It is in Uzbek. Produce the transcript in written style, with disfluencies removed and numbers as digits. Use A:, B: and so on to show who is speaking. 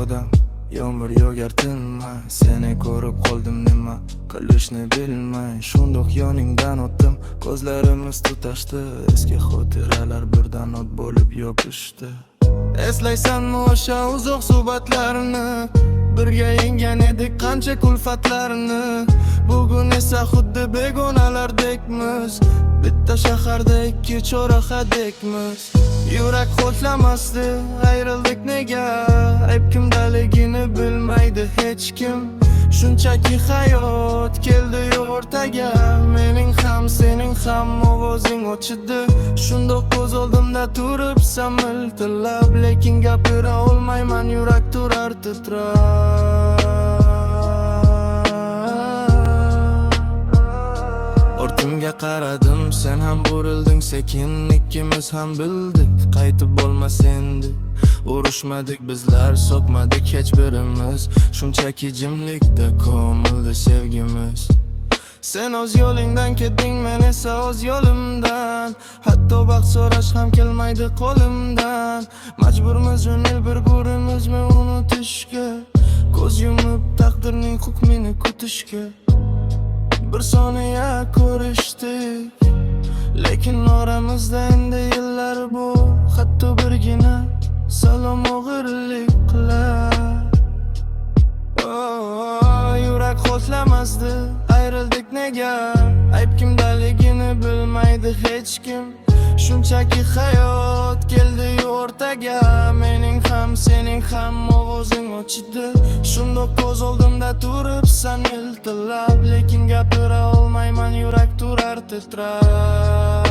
A: odam yomg'ir yog'ar tinmay, seni ko'rib qoldim nima qilishni bilmay. Shundoq yoningdan o'tdim, ko'zlarimiz tutashdi, eski xotiralar birdan o't bo'lib yopishdi. Eslaysanmi o'sha uzoq suhbatlarni, birga yengan edik qancha kulfatlarni. Bugun esa xuddi begonalardekmiz, bitta shaharda ikki chorrahadekmiz. Yurak xo'rlamasdi, ayrildik nega? Ayb kimdaligini bilmaydi hech kim. Shunchaki hayot keldi o'rtaga, mening ham sening ham ovozing o'chidi. Shundoq ko'z oldimda turibsan miltillab, lekin gapira olmayman, yurak turar titrab. Ortimga qaradim, sen ham burilding sekin, ikkimiz ham bildik qaytib bo'lmas endi. Urushmadik bizlar, so'kmadik hech birimiz, shunchaki jimlikda ko'mildi sevgimiz. Sen o'z yo'lingdan ketding, men esa o'z yo'limdan. Hatto baxt so'rash ham kelmaydi qo'limdan. Majburmiz bir-birimizni unutishga, ko'z yumib taqdirning hukmini kutishga. Bir soniya ko'rishdik, lekin oramizda endi yillar bu. Hatto birgina salom o'g'irlik qilar. Yurak xo'rlamasdi, ayrildik nega? Ayb kimdaligini bilmaydi hech kim. Shunchaki hayot keldi o'rtaga, mening ham sening ham ovozing o'chidi. Shundoq ko'z oldimda turibsan miltillab, lekin gapira olmayman, yurak turar titrab.